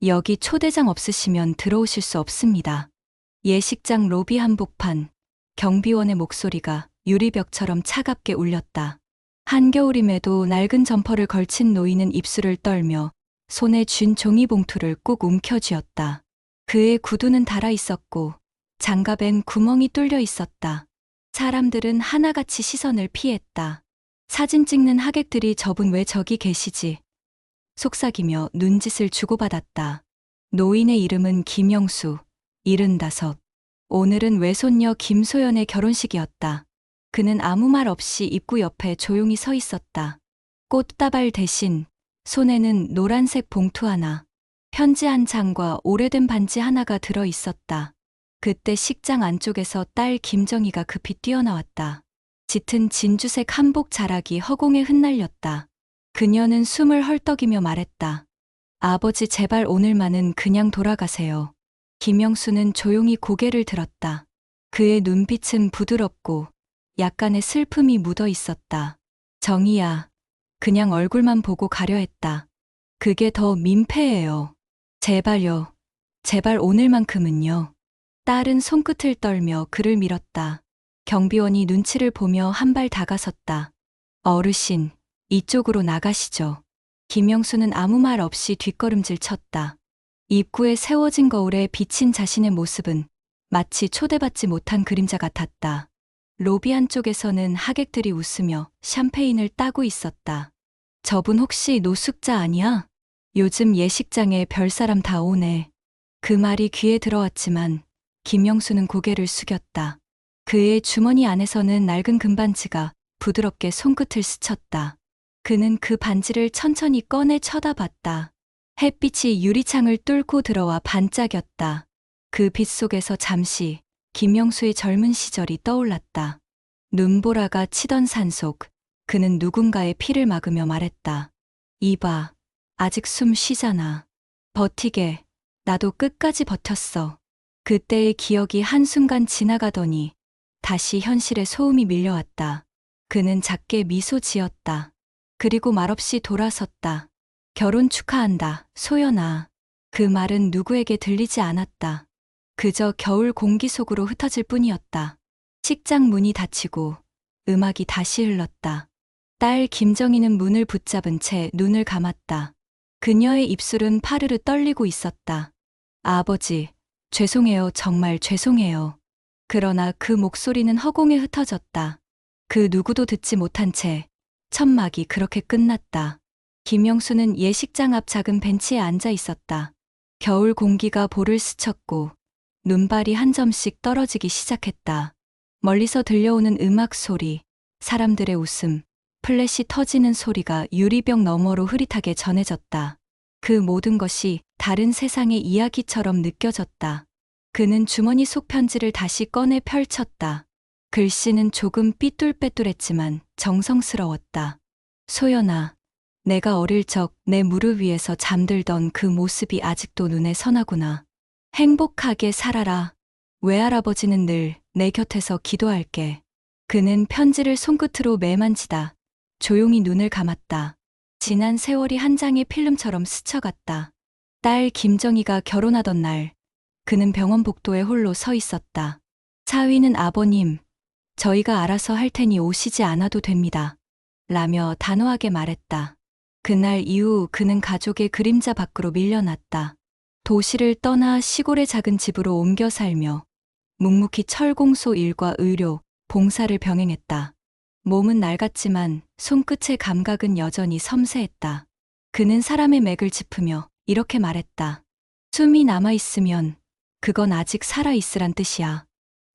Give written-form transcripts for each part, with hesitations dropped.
여기 초대장 없으시면 들어오실 수 없습니다. 예식장 로비 한복판, 경비원의 목소리가 유리벽처럼 차갑게 울렸다. 한겨울임에도 낡은 점퍼를 걸친 노인은 입술을 떨며 손에 쥔 종이봉투를 꾹 움켜쥐었다. 그의 구두는 닳아 있었고 장갑엔 구멍이 뚫려 있었다. 사람들은 하나같이 시선을 피했다. 사진 찍는 하객들이 저분 왜 저기 계시지? 속삭이며 눈짓을 주고받았다. 노인의 이름은 김영수, 75. 오늘은 외손녀 김소연의 결혼식이었다. 그는 아무 말 없이 입구 옆에 조용히 서 있었다. 꽃다발 대신 손에는 노란색 봉투 하나, 편지 한 장과 오래된 반지 하나가 들어 있었다. 그때 식장 안쪽에서 딸 김정희가 급히 뛰어나왔다. 짙은 진주색 한복 자락이 허공에 흩날렸다. 그녀는 숨을 헐떡이며 말했다. 아버지 제발 오늘만은 그냥 돌아가세요. 김영수는 조용히 고개를 들었다. 그의 눈빛은 부드럽고 약간의 슬픔이 묻어 있었다. 정희야, 그냥 얼굴만 보고 가려 했다. 그게 더 민폐예요. 제발요. 제발 오늘만큼은요. 딸은 손끝을 떨며 그를 밀었다. 경비원이 눈치를 보며 한 발 다가섰다. 어르신, 이쪽으로 나가시죠. 김영수는 아무 말 없이 뒷걸음질 쳤다. 입구에 세워진 거울에 비친 자신의 모습은 마치 초대받지 못한 그림자 같았다. 로비 한쪽에서는 하객들이 웃으며 샴페인을 따고 있었다. 저분 혹시 노숙자 아니야? 요즘 예식장에 별사람 다 오네. 그 말이 귀에 들어왔지만 김영수는 고개를 숙였다. 그의 주머니 안에서는 낡은 금반지가 부드럽게 손끝을 스쳤다. 그는 그 반지를 천천히 꺼내 쳐다봤다. 햇빛이 유리창을 뚫고 들어와 반짝였다. 그 빛 속에서 잠시 김영수의 젊은 시절이 떠올랐다. 눈보라가 치던 산속, 그는 누군가의 피를 막으며 말했다. 이봐, 아직 숨 쉬잖아. 버티게, 나도 끝까지 버텼어. 그때의 기억이 한순간 지나가더니 다시 현실의 소음이 밀려왔다. 그는 작게 미소 지었다. 그리고 말없이 돌아섰다. 결혼 축하한다, 소연아. 그 말은 누구에게 들리지 않았다. 그저 겨울 공기 속으로 흩어질 뿐이었다. 식장 문이 닫히고 음악이 다시 흘렀다. 딸 김정희는 문을 붙잡은 채 눈을 감았다. 그녀의 입술은 파르르 떨리고 있었다. 아버지, 죄송해요, 정말 죄송해요. 그러나 그 목소리는 허공에 흩어졌다. 그 누구도 듣지 못한 채 천막이 그렇게 끝났다. 김영수는 예식장 앞 작은 벤치에 앉아 있었다. 겨울 공기가 볼을 스쳤고 눈발이 한 점씩 떨어지기 시작했다. 멀리서 들려오는 음악 소리, 사람들의 웃음, 플래시 터지는 소리가 유리병 너머로 흐릿하게 전해졌다. 그 모든 것이 다른 세상의 이야기처럼 느껴졌다. 그는 주머니 속 편지를 다시 꺼내 펼쳤다. 글씨는 조금 삐뚤빼뚤했지만 정성스러웠다. 소연아, 내가 어릴 적 내 무릎 위에서 잠들던 그 모습이 아직도 눈에 선하구나. 행복하게 살아라. 외할아버지는 늘 내 곁에서 기도할게. 그는 편지를 손끝으로 매만지다 조용히 눈을 감았다. 지난 세월이 한 장의 필름처럼 스쳐갔다. 딸 김정희가 결혼하던 날, 그는 병원 복도에 홀로 서 있었다. 사위는 아버님, 저희가 알아서 할 테니 오시지 않아도 됩니다. 라며 단호하게 말했다. 그날 이후 그는 가족의 그림자 밖으로 밀려났다. 도시를 떠나 시골의 작은 집으로 옮겨 살며 묵묵히 철공소 일과 의료, 봉사를 병행했다. 몸은 낡았지만 손끝의 감각은 여전히 섬세했다. 그는 사람의 맥을 짚으며 이렇게 말했다. 숨이 남아있으면 그건 아직 살아있으란 뜻이야.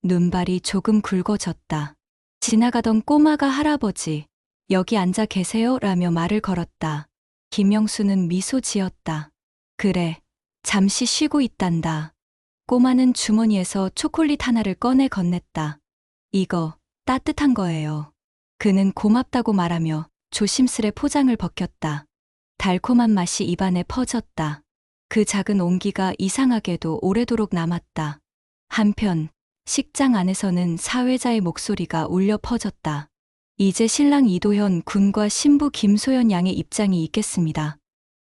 눈발이 조금 굵어졌다. 지나가던 꼬마가 할아버지, 여기 앉아 계세요? 라며 말을 걸었다. 김영수는 미소 지었다. 그래, 잠시 쉬고 있단다. 꼬마는 주머니에서 초콜릿 하나를 꺼내 건넸다. 이거 따뜻한 거예요. 그는 고맙다고 말하며 조심스레 포장을 벗겼다. 달콤한 맛이 입안에 퍼졌다. 그 작은 온기가 이상하게도 오래도록 남았다. 한편 식장 안에서는 사회자의 목소리가 울려 퍼졌다. 이제 신랑 이도현 군과 신부 김소연 양의 입장이 있겠습니다.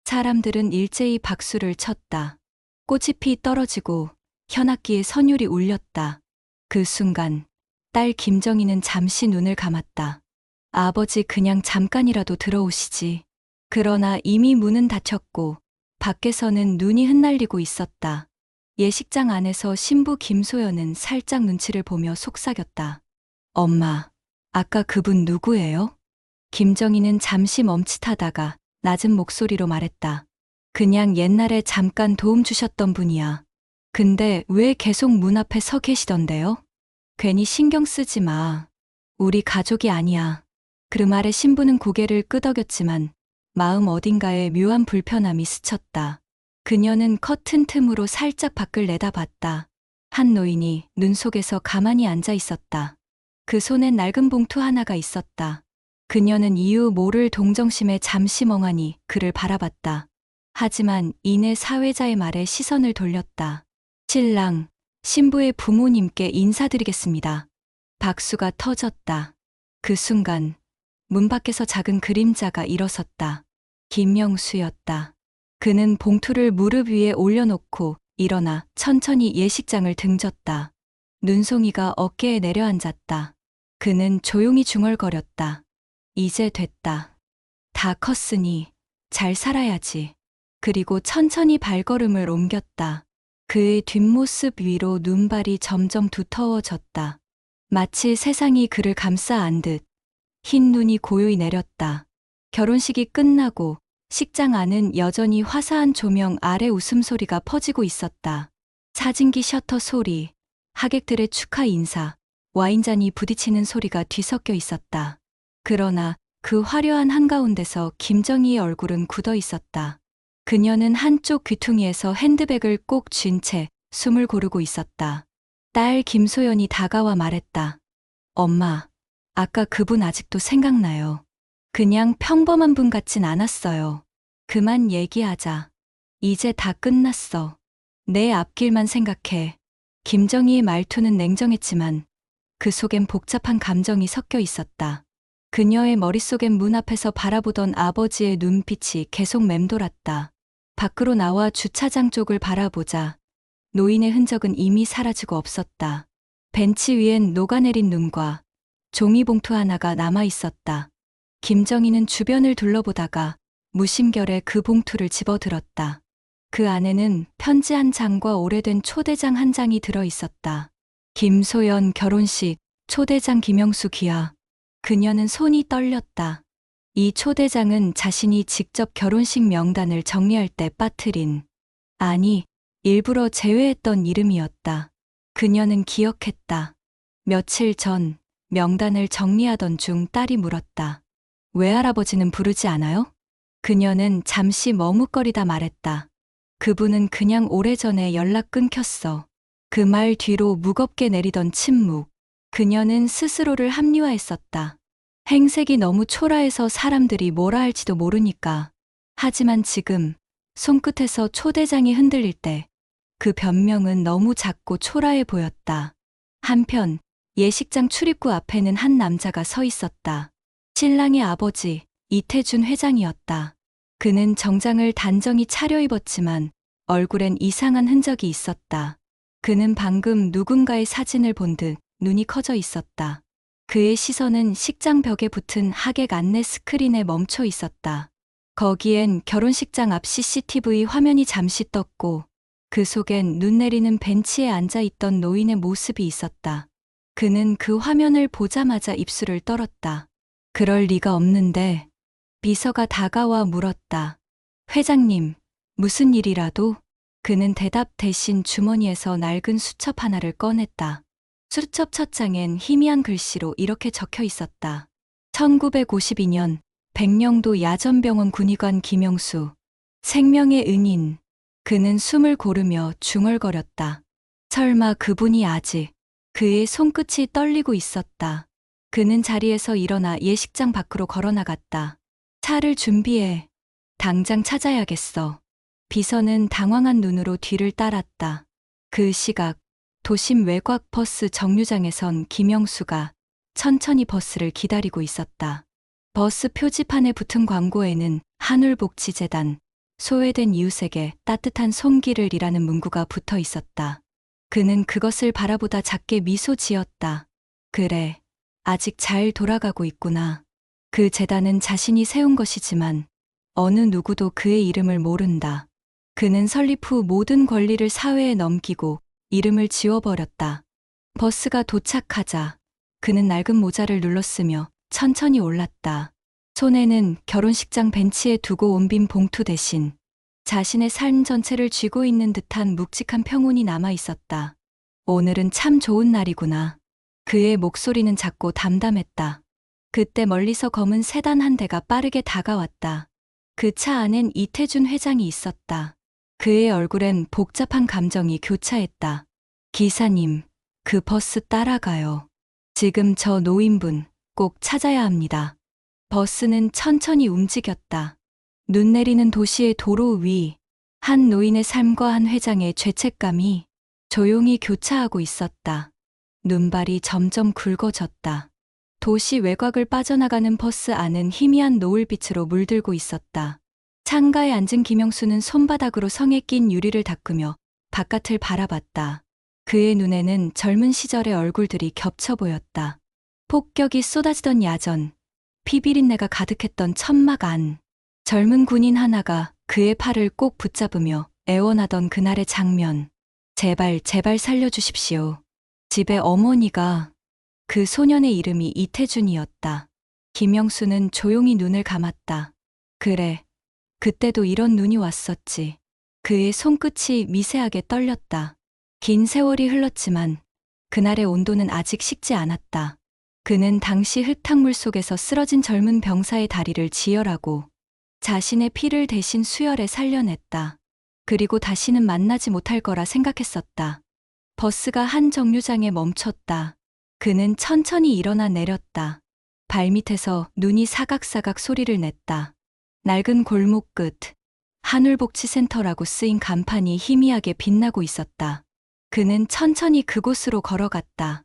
사람들은 일제히 박수를 쳤다. 꽃잎이 떨어지고 현악기에 선율이 울렸다. 그 순간 딸 김정희는 잠시 눈을 감았다. 아버지 그냥 잠깐이라도 들어오시지. 그러나 이미 문은 닫혔고 밖에서는 눈이 흩날리고 있었다. 예식장 안에서 신부 김소연은 살짝 눈치를 보며 속삭였다. 엄마, 아까 그분 누구예요? 김정희는 잠시 멈칫하다가 낮은 목소리로 말했다. 그냥 옛날에 잠깐 도움 주셨던 분이야. 근데 왜 계속 문 앞에 서 계시던데요? 괜히 신경 쓰지 마. 우리 가족이 아니야. 그 말에 신부는 고개를 끄덕였지만 마음 어딘가에 묘한 불편함이 스쳤다. 그녀는 커튼 틈으로 살짝 밖을 내다봤다. 한 노인이 눈 속에서 가만히 앉아 있었다. 그 손엔 낡은 봉투 하나가 있었다. 그녀는 이유 모를 동정심에 잠시 멍하니 그를 바라봤다. 하지만 이내 사회자의 말에 시선을 돌렸다. 신랑, 신부의 부모님께 인사드리겠습니다. 박수가 터졌다. 그 순간 문 밖에서 작은 그림자가 일어섰다. 김명수였다. 그는 봉투를 무릎 위에 올려놓고 일어나 천천히 예식장을 등졌다. 눈송이가 어깨에 내려앉았다. 그는 조용히 중얼거렸다. 이제 됐다. 다 컸으니 잘 살아야지. 그리고 천천히 발걸음을 옮겼다. 그의 뒷모습 위로 눈발이 점점 두터워졌다. 마치 세상이 그를 감싸 안듯 흰 눈이 고요히 내렸다. 결혼식이 끝나고 식장 안은 여전히 화사한 조명 아래 웃음소리가 퍼지고 있었다. 사진기 셔터 소리, 하객들의 축하 인사, 와인잔이 부딪히는 소리가 뒤섞여 있었다. 그러나 그 화려한 한가운데서 김정희의 얼굴은 굳어 있었다. 그녀는 한쪽 귀퉁이에서 핸드백을 꼭 쥔 채 숨을 고르고 있었다. 딸 김소연이 다가와 말했다. 엄마, 아까 그분 아직도 생각나요. 그냥 평범한 분 같진 않았어요. 그만 얘기하자. 이제 다 끝났어. 내 앞길만 생각해. 김정희의 말투는 냉정했지만 그 속엔 복잡한 감정이 섞여 있었다. 그녀의 머릿속엔 문 앞에서 바라보던 아버지의 눈빛이 계속 맴돌았다. 밖으로 나와 주차장 쪽을 바라보자 노인의 흔적은 이미 사라지고 없었다. 벤치 위엔 녹아내린 눈과 종이봉투 하나가 남아 있었다. 김정희는 주변을 둘러보다가 무심결에 그 봉투를 집어들었다. 그 안에는 편지 한 장과 오래된 초대장 한 장이 들어 있었다. 김소연 결혼식, 초대장 김영수 귀하. 그녀는 손이 떨렸다. 이 초대장은 자신이 직접 결혼식 명단을 정리할 때 빠뜨린, 아니, 일부러 제외했던 이름이었다. 그녀는 기억했다. 며칠 전 명단을 정리하던 중 딸이 물었다. 외할아버지는 부르지 않아요? 그녀는 잠시 머뭇거리다 말했다. 그분은 그냥 오래전에 연락 끊겼어. 그 말 뒤로 무겁게 내리던 침묵. 그녀는 스스로를 합리화했었다. 행색이 너무 초라해서 사람들이 뭐라 할지도 모르니까. 하지만 지금 손끝에서 초대장이 흔들릴 때 그 변명은 너무 작고 초라해 보였다. 한편 예식장 출입구 앞에는 한 남자가 서 있었다. 신랑의 아버지 이태준 회장이었다. 그는 정장을 단정히 차려입었지만 얼굴엔 이상한 흔적이 있었다. 그는 방금 누군가의 사진을 본 듯 눈이 커져 있었다. 그의 시선은 식장 벽에 붙은 하객 안내 스크린에 멈춰 있었다. 거기엔 결혼식장 앞 CCTV 화면이 잠시 떴고 그 속엔 눈 내리는 벤치에 앉아 있던 노인의 모습이 있었다. 그는 그 화면을 보자마자 입술을 떨었다. 그럴 리가 없는데. 비서가 다가와 물었다. 회장님, 무슨 일이라도? 그는 대답 대신 주머니에서 낡은 수첩 하나를 꺼냈다. 수첩 첫 장엔 희미한 글씨로 이렇게 적혀 있었다. 1952년 백령도 야전병원 군의관 김영수. 생명의 은인. 그는 숨을 고르며 중얼거렸다. 설마 그분이 아직. 그의 손끝이 떨리고 있었다. 그는 자리에서 일어나 예식장 밖으로 걸어나갔다. 차를 준비해. 당장 찾아야겠어. 비서는 당황한 눈으로 뒤를 따랐다. 그 시각 도심 외곽 버스 정류장에 선 김영수가 천천히 버스를 기다리고 있었다. 버스 표지판에 붙은 광고에는 한울복지재단, 소외된 이웃에게 따뜻한 손길을이라는 문구가 붙어 있었다. 그는 그것을 바라보다 작게 미소 지었다. 그래, 아직 잘 돌아가고 있구나. 그 재단은 자신이 세운 것이지만 어느 누구도 그의 이름을 모른다. 그는 설립 후 모든 권리를 사회에 넘기고 이름을 지워버렸다. 버스가 도착하자 그는 낡은 모자를 눌렀으며 천천히 올랐다. 손에는 결혼식장 벤치에 두고 온 빈 봉투 대신 자신의 삶 전체를 쥐고 있는 듯한 묵직한 평온이 남아 있었다. 오늘은 참 좋은 날이구나. 그의 목소리는 작고 담담했다. 그때 멀리서 검은 세단 한 대가 빠르게 다가왔다. 그 차 안엔 이태준 회장이 있었다. 그의 얼굴엔 복잡한 감정이 교차했다. 기사님, 그 버스 따라가요. 지금 저 노인분 꼭 찾아야 합니다. 버스는 천천히 움직였다. 눈 내리는 도시의 도로 위, 한 노인의 삶과 한 회장의 죄책감이 조용히 교차하고 있었다. 눈발이 점점 굵어졌다. 도시 외곽을 빠져나가는 버스 안은 희미한 노을빛으로 물들고 있었다. 창가에 앉은 김영수는 손바닥으로 성에 낀 유리를 닦으며 바깥을 바라봤다. 그의 눈에는 젊은 시절의 얼굴들이 겹쳐 보였다. 폭격이 쏟아지던 야전, 피비린내가 가득했던 천막 안, 젊은 군인 하나가 그의 팔을 꼭 붙잡으며 애원하던 그날의 장면. 제발, 제발 살려주십시오. 집에 어머니가... 그 소년의 이름이 이태준이었다. 김영수는 조용히 눈을 감았다. 그래, 그때도 이런 눈이 왔었지. 그의 손끝이 미세하게 떨렸다. 긴 세월이 흘렀지만 그날의 온도는 아직 식지 않았다. 그는 당시 흙탕물 속에서 쓰러진 젊은 병사의 다리를 지혈하고 자신의 피를 대신 수혈해 살려냈다. 그리고 다시는 만나지 못할 거라 생각했었다. 버스가 한 정류장에 멈췄다. 그는 천천히 일어나 내렸다. 발밑에서 눈이 사각사각 소리를 냈다. 낡은 골목 끝, 한울복지센터라고 쓰인 간판이 희미하게 빛나고 있었다. 그는 천천히 그곳으로 걸어갔다.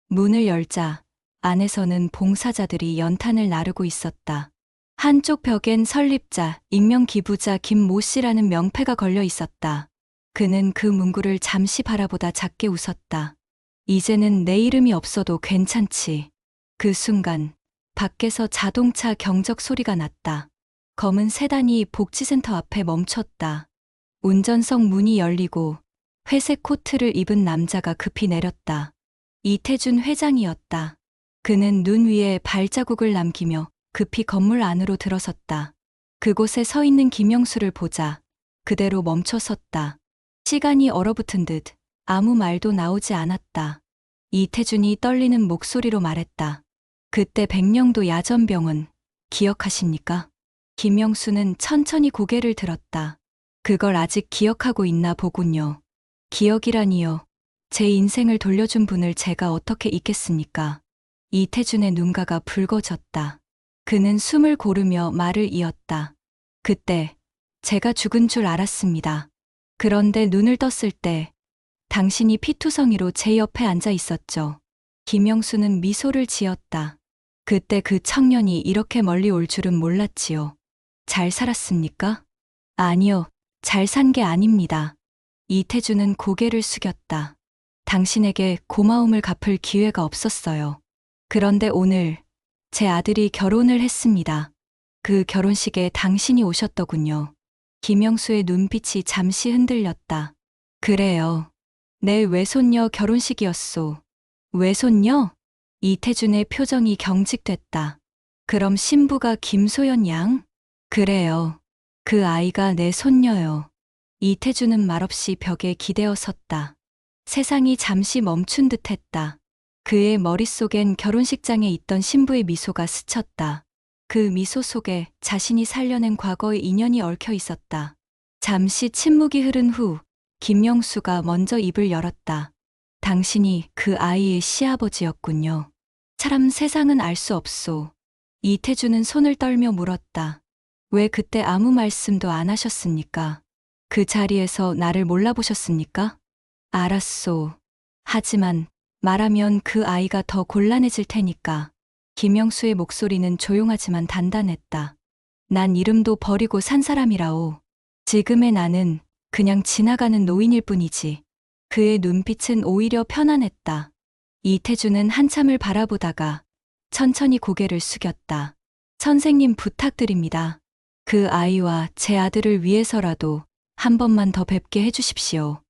문을 열자 안에서는 봉사자들이 연탄을 나르고 있었다. 한쪽 벽엔 설립자, 익명기부자 김모 씨라는 명패가 걸려 있었다. 그는 그 문구를 잠시 바라보다 작게 웃었다. 이제는 내 이름이 없어도 괜찮지. 그 순간 밖에서 자동차 경적 소리가 났다. 검은 세단이 복지센터 앞에 멈췄다. 운전석 문이 열리고 회색 코트를 입은 남자가 급히 내렸다. 이태준 회장이었다. 그는 눈 위에 발자국을 남기며 급히 건물 안으로 들어섰다. 그곳에 서 있는 김영수를 보자 그대로 멈춰 섰다. 시간이 얼어붙은 듯 아무 말도 나오지 않았다. 이태준이 떨리는 목소리로 말했다. 그때 백령도 야전병원 기억하십니까? 김영수는 천천히 고개를 들었다. 그걸 아직 기억하고 있나 보군요. 기억이라니요. 제 인생을 돌려준 분을 제가 어떻게 잊겠습니까? 이태준의 눈가가 붉어졌다. 그는 숨을 고르며 말을 이었다. 그때 제가 죽은 줄 알았습니다. 그런데 눈을 떴을 때 당신이 피투성이로 제 옆에 앉아 있었죠. 김영수는 미소를 지었다. 그때 그 청년이 이렇게 멀리 올 줄은 몰랐지요. 잘 살았습니까? 아니요, 잘 산 게 아닙니다. 이태준은 고개를 숙였다. 당신에게 고마움을 갚을 기회가 없었어요. 그런데 오늘 제 아들이 결혼을 했습니다. 그 결혼식에 당신이 오셨더군요. 김영수의 눈빛이 잠시 흔들렸다. 그래요. 내 외손녀 결혼식이었소. 외손녀? 이태준의 표정이 경직됐다. 그럼 신부가 김소연 양? 그래요. 그 아이가 내 손녀요. 이태준은 말없이 벽에 기대어 섰다. 세상이 잠시 멈춘 듯 했다. 그의 머릿속엔 결혼식장에 있던 신부의 미소가 스쳤다. 그 미소 속에 자신이 살려낸 과거의 인연이 얽혀 있었다. 잠시 침묵이 흐른 후 김영수가 먼저 입을 열었다. 당신이 그 아이의 시아버지였군요. 참 세상은 알 수 없소. 이태준은 손을 떨며 물었다. 왜 그때 아무 말씀도 안 하셨습니까? 그 자리에서 나를 몰라보셨습니까? 알았소. 하지만 말하면 그 아이가 더 곤란해질 테니까. 김영수의 목소리는 조용하지만 단단했다. 난 이름도 버리고 산 사람이라오. 지금의 나는 그냥 지나가는 노인일 뿐이지. 그의 눈빛은 오히려 편안했다. 이태준은 한참을 바라보다가 천천히 고개를 숙였다. 선생님 부탁드립니다. 그 아이와 제 아들을 위해서라도 한 번만 더 뵙게 해주십시오.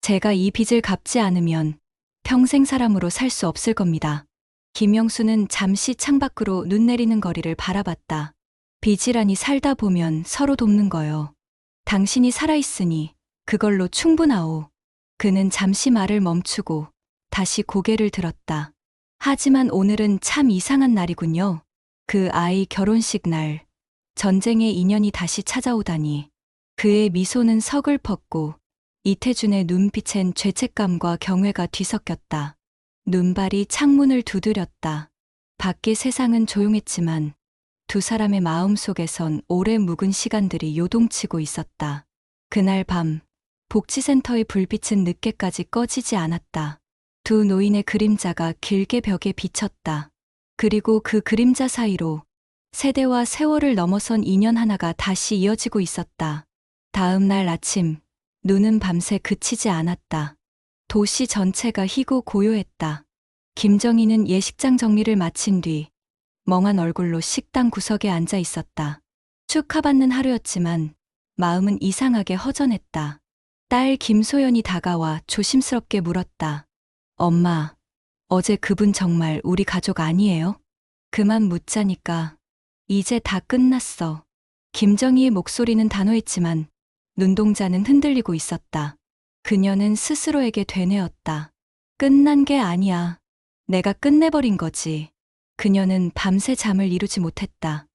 제가 이 빚을 갚지 않으면 평생 사람으로 살 수 없을 겁니다. 김영수는 잠시 창밖으로 눈 내리는 거리를 바라봤다. 빚이라니 살다 보면 서로 돕는 거요. 당신이 살아있으니 그걸로 충분하오. 그는 잠시 말을 멈추고 다시 고개를 들었다. 하지만 오늘은 참 이상한 날이군요. 그 아이 결혼식 날, 전쟁의 인연이 다시 찾아오다니. 그의 미소는 서글펐고 이태준의 눈빛엔 죄책감과 경외가 뒤섞였다. 눈발이 창문을 두드렸다. 밖의 세상은 조용했지만 두 사람의 마음 속에선 오래 묵은 시간들이 요동치고 있었다. 그날 밤, 복지센터의 불빛은 늦게까지 꺼지지 않았다. 두 노인의 그림자가 길게 벽에 비쳤다. 그리고 그 그림자 사이로 세대와 세월을 넘어선 인연 하나가 다시 이어지고 있었다. 다음 날 아침, 눈은 밤새 그치지 않았다. 도시 전체가 희고 고요했다. 김정희는 예식장 정리를 마친 뒤 멍한 얼굴로 식당 구석에 앉아 있었다. 축하받는 하루였지만 마음은 이상하게 허전했다. 딸 김소연이 다가와 조심스럽게 물었다. 엄마, 어제 그분 정말 우리 가족 아니에요? 그만 묻자니까. 이제 다 끝났어. 김정희의 목소리는 단호했지만 눈동자는 흔들리고 있었다. 그녀는 스스로에게 되뇌었다. 끝난 게 아니야. 내가 끝내버린 거지. 그녀는 밤새 잠을 이루지 못했다.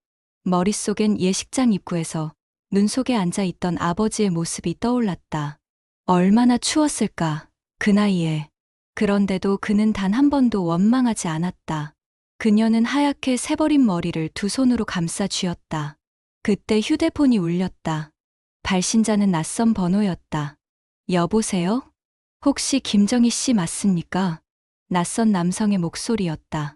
머릿속엔 예식장 입구에서 눈 속에 앉아있던 아버지의 모습이 떠올랐다. 얼마나 추웠을까, 그 나이에. 그런데도 그는 단 한 번도 원망하지 않았다. 그녀는 하얗게 새버린 머리를 두 손으로 감싸 쥐었다. 그때 휴대폰이 울렸다. 발신자는 낯선 번호였다. 여보세요? 혹시 김정희 씨 맞습니까? 낯선 남성의 목소리였다.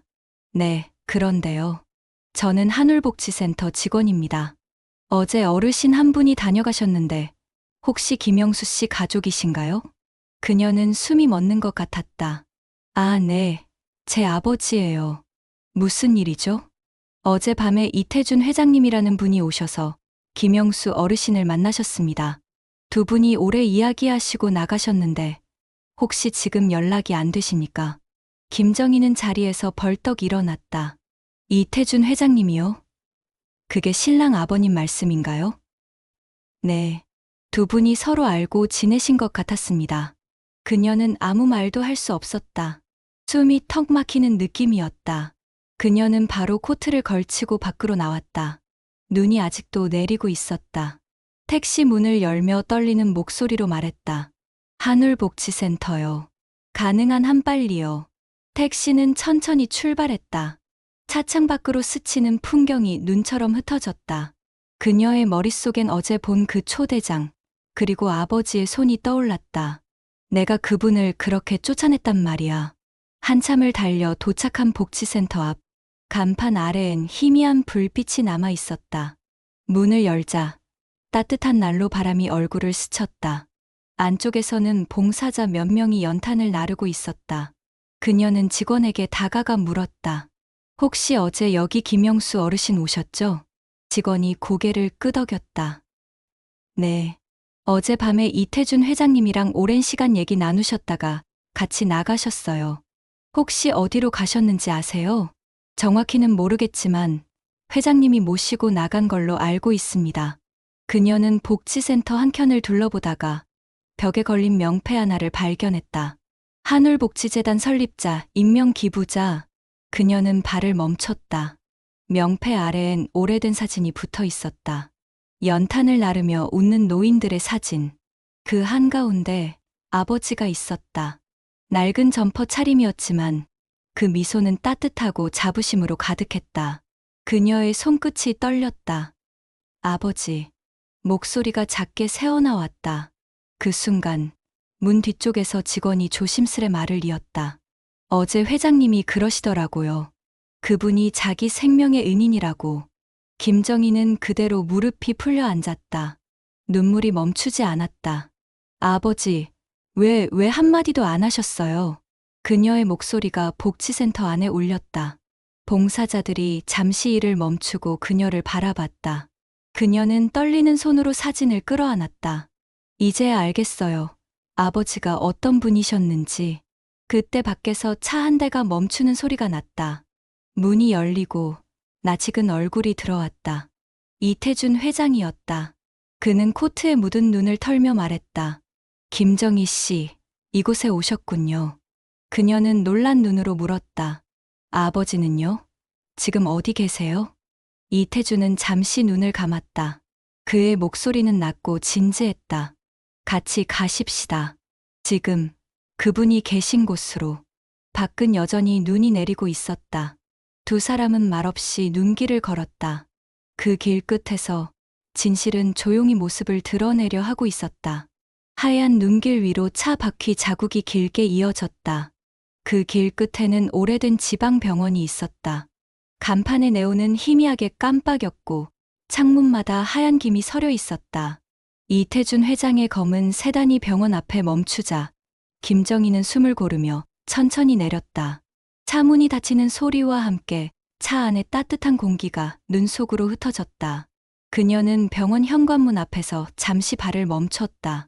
네, 그런데요. 저는 한울복지센터 직원입니다. 어제 어르신 한 분이 다녀가셨는데 혹시 김영수 씨 가족이신가요? 그녀는 숨이 멎는 것 같았다. 아, 네. 제 아버지예요. 무슨 일이죠? 어젯밤에 이태준 회장님이라는 분이 오셔서 김영수 어르신을 만나셨습니다. 두 분이 오래 이야기하시고 나가셨는데 혹시 지금 연락이 안 되십니까? 김정희는 자리에서 벌떡 일어났다. 이태준 회장님이요? 그게 신랑 아버님 말씀인가요? 네. 두 분이 서로 알고 지내신 것 같았습니다. 그녀는 아무 말도 할 수 없었다. 숨이 턱 막히는 느낌이었다. 그녀는 바로 코트를 걸치고 밖으로 나왔다. 눈이 아직도 내리고 있었다. 택시 문을 열며 떨리는 목소리로 말했다. 한울복지센터요. 가능한 한 빨리요. 택시는 천천히 출발했다. 차창 밖으로 스치는 풍경이 눈처럼 흩어졌다. 그녀의 머릿속엔 어제 본 그 초대장, 그리고 아버지의 손이 떠올랐다. 내가 그분을 그렇게 쫓아냈단 말이야. 한참을 달려 도착한 복지센터 앞, 간판 아래엔 희미한 불빛이 남아 있었다. 문을 열자 따뜻한 난로 바람이 얼굴을 스쳤다. 안쪽에서는 봉사자 몇 명이 연탄을 나르고 있었다. 그녀는 직원에게 다가가 물었다. 혹시 어제 여기 김영수 어르신 오셨죠? 직원이 고개를 끄덕였다. 네. 어젯밤에 이태준 회장님이랑 오랜 시간 얘기 나누셨다가 같이 나가셨어요. 혹시 어디로 가셨는지 아세요? 정확히는 모르겠지만 회장님이 모시고 나간 걸로 알고 있습니다. 그녀는 복지센터 한켠을 둘러보다가 벽에 걸린 명패 하나를 발견했다. 한울복지재단 설립자, 임명기부자. 그녀는 발을 멈췄다. 명패 아래엔 오래된 사진이 붙어 있었다. 연탄을 나르며 웃는 노인들의 사진. 그 한가운데 아버지가 있었다. 낡은 점퍼 차림이었지만 그 미소는 따뜻하고 자부심으로 가득했다. 그녀의 손끝이 떨렸다. 아버지. 목소리가 작게 새어나왔다. 그 순간 문 뒤쪽에서 직원이 조심스레 말을 이었다. 어제 회장님이 그러시더라고요. 그분이 자기 생명의 은인이라고. 김정희는 그대로 무릎이 풀려 앉았다. 눈물이 멈추지 않았다. 아버지, 왜 한마디도 안 하셨어요? 그녀의 목소리가 복지센터 안에 울렸다. 봉사자들이 잠시 일을 멈추고 그녀를 바라봤다. 그녀는 떨리는 손으로 사진을 끌어안았다. 이제야 알겠어요. 아버지가 어떤 분이셨는지. 그때 밖에서 차 한 대가 멈추는 소리가 났다. 문이 열리고 낯익은 얼굴이 들어왔다. 이태준 회장이었다. 그는 코트에 묻은 눈을 털며 말했다. 김정희 씨, 이곳에 오셨군요. 그녀는 놀란 눈으로 물었다. 아버지는요? 지금 어디 계세요? 이태준은 잠시 눈을 감았다. 그의 목소리는 낮고 진지했다. 같이 가십시다. 지금 그분이 계신 곳으로. 밖은 여전히 눈이 내리고 있었다. 두 사람은 말없이 눈길을 걸었다. 그 길 끝에서 진실은 조용히 모습을 드러내려 하고 있었다. 하얀 눈길 위로 차 바퀴 자국이 길게 이어졌다. 그 길 끝에는 오래된 지방병원이 있었다. 간판의 네온은 희미하게 깜빡였고 창문마다 하얀 김이 서려 있었다. 이태준 회장의 검은 세단이 병원 앞에 멈추자 김정희는 숨을 고르며 천천히 내렸다. 차 문이 닫히는 소리와 함께 차 안의 따뜻한 공기가 눈 속으로 흩어졌다. 그녀는 병원 현관문 앞에서 잠시 발을 멈췄다.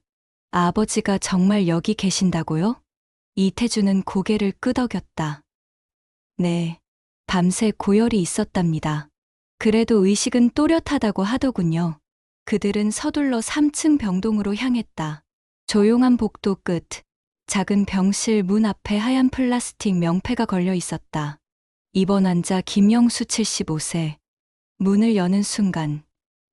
아버지가 정말 여기 계신다고요? 이태준은 고개를 끄덕였다. 네, 밤새 고열이 있었답니다. 그래도 의식은 또렷하다고 하더군요. 그들은 서둘러 3층 병동으로 향했다. 조용한 복도 끝, 작은 병실 문 앞에 하얀 플라스틱 명패가 걸려 있었다. 입원 환자 김영수 75세. 문을 여는 순간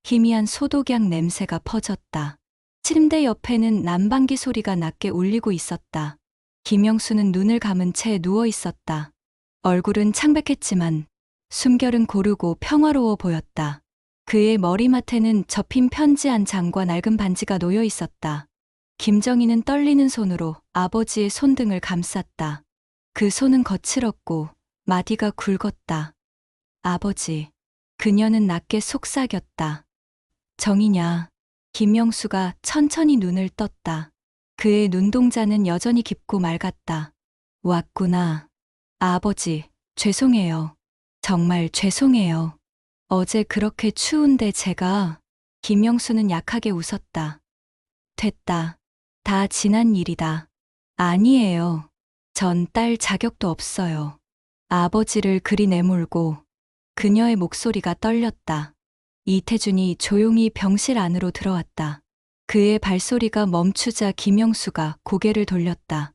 희미한 소독약 냄새가 퍼졌다. 침대 옆에는 난방기 소리가 낮게 울리고 있었다. 김영수는 눈을 감은 채 누워 있었다. 얼굴은 창백했지만 숨결은 고르고 평화로워 보였다. 그의 머리맡에는 접힌 편지 한 장과 낡은 반지가 놓여 있었다. 김정희는 떨리는 손으로 아버지의 손등을 감쌌다. 그 손은 거칠었고 마디가 굵었다. 아버지. 그녀는 낮게 속삭였다. 정이냐. 김영수가 천천히 눈을 떴다. 그의 눈동자는 여전히 깊고 맑았다. 왔구나. 아버지, 죄송해요. 정말 죄송해요. 어제 그렇게 추운데 제가... 김영수는 약하게 웃었다. 됐다. 다 지난 일이다. 아니에요. 전 딸 자격도 없어요. 아버지를 그리 내몰고 그녀의 목소리가 떨렸다. 이태준이 조용히 병실 안으로 들어왔다. 그의 발소리가 멈추자 김영수가 고개를 돌렸다.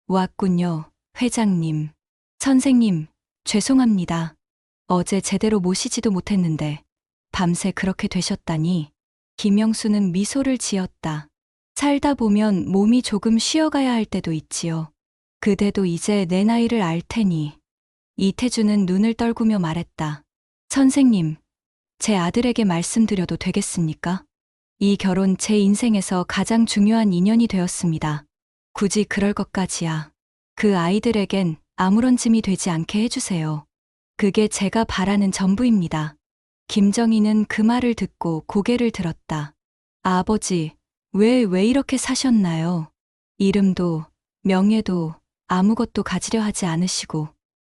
왔군요, 회장님. 선생님, 죄송합니다. 어제 제대로 모시지도 못했는데 밤새 그렇게 되셨다니. 김영수는 미소를 지었다. 살다 보면 몸이 조금 쉬어가야 할 때도 있지요. 그대도 이제 내 나이를 알 테니. 이태준은 눈을 떨구며 말했다. 선생님, 제 아들에게 말씀드려도 되겠습니까? 이 결혼 제 인생에서 가장 중요한 인연이 되었습니다. 굳이 그럴 것까지야. 그 아이들에겐 아무런 짐이 되지 않게 해주세요. 그게 제가 바라는 전부입니다. 김정희는 그 말을 듣고 고개를 들었다. 아버지, 왜 이렇게 사셨나요? 이름도, 명예도, 아무것도 가지려 하지 않으시고.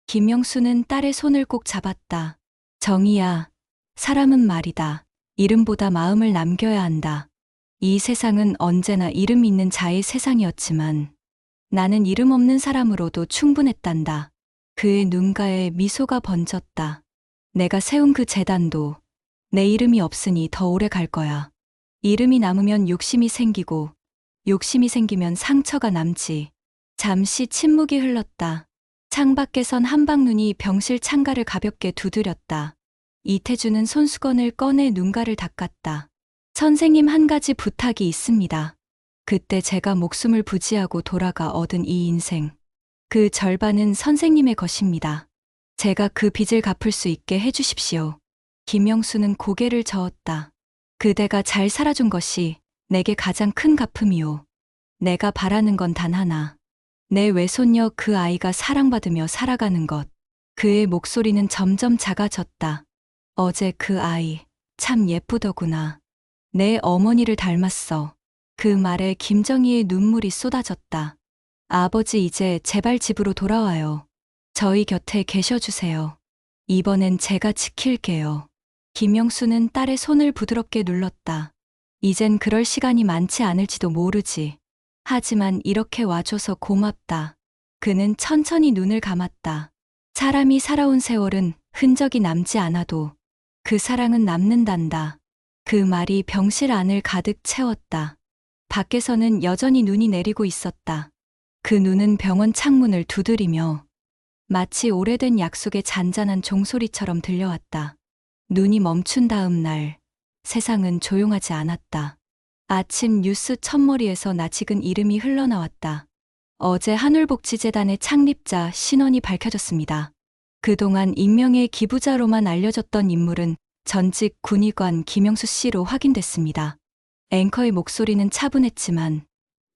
김영수는 딸의 손을 꼭 잡았다. 정희야, 사람은 말이다. 이름보다 마음을 남겨야 한다. 이 세상은 언제나 이름 있는 자의 세상이었지만 나는 이름 없는 사람으로도 충분했단다. 그의 눈가에 미소가 번졌다. 내가 세운 그 재단도 내 이름이 없으니 더 오래 갈 거야. 이름이 남으면 욕심이 생기고 욕심이 생기면 상처가 남지. 잠시 침묵이 흘렀다. 창밖에선 한방눈이 병실 창가를 가볍게 두드렸다. 이태준은 손수건을 꺼내 눈가를 닦았다. 선생님, 한 가지 부탁이 있습니다. 그때 제가 목숨을 부지하고 돌아가 얻은 이 인생. 그 절반은 선생님의 것입니다. 제가 그 빚을 갚을 수 있게 해주십시오. 김영수는 고개를 저었다. 그대가 잘 살아준 것이 내게 가장 큰 갚음이오. 내가 바라는 건 단 하나. 내 외손녀 그 아이가 사랑받으며 살아가는 것. 그의 목소리는 점점 작아졌다. 어제 그 아이, 참 예쁘더구나. 내 어머니를 닮았어. 그 말에 김정희의 눈물이 쏟아졌다. 아버지 이제 제발 집으로 돌아와요. 저희 곁에 계셔주세요. 이번엔 제가 지킬게요. 김영수는 딸의 손을 부드럽게 눌렀다. 이젠 그럴 시간이 많지 않을지도 모르지. 하지만 이렇게 와줘서 고맙다. 그는 천천히 눈을 감았다. 사람이 살아온 세월은 흔적이 남지 않아도 그 사랑은 남는단다. 그 말이 병실 안을 가득 채웠다. 밖에서는 여전히 눈이 내리고 있었다. 그 눈은 병원 창문을 두드리며 마치 오래된 약속의 잔잔한 종소리처럼 들려왔다. 눈이 멈춘 다음 날, 세상은 조용하지 않았다. 아침 뉴스 첫머리에서 낯익은 이름이 흘러나왔다. 어제 한울복지재단의 창립자 신원이 밝혀졌습니다. 그동안 익명의 기부자로만 알려졌던 인물은 전직 군의관 김영수 씨로 확인됐습니다. 앵커의 목소리는 차분했지만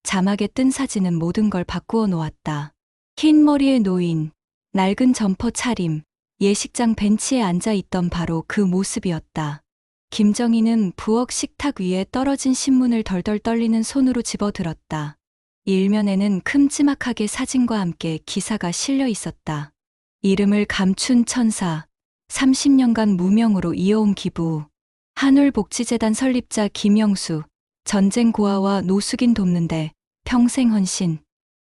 자막에 뜬 사진은 모든 걸 바꾸어 놓았다. 흰 머리의 노인, 낡은 점퍼 차림, 예식장 벤치에 앉아 있던 바로 그 모습이었다. 김정희는 부엌 식탁 위에 떨어진 신문을 덜덜 떨리는 손으로 집어들었다. 일면에는 큼지막하게 사진과 함께 기사가 실려 있었다. 이름을 감춘 천사, 30년간 무명으로 이어온 기부, 한울복지재단 설립자 김영수, 전쟁 고아와 노숙인 돕는데 평생 헌신.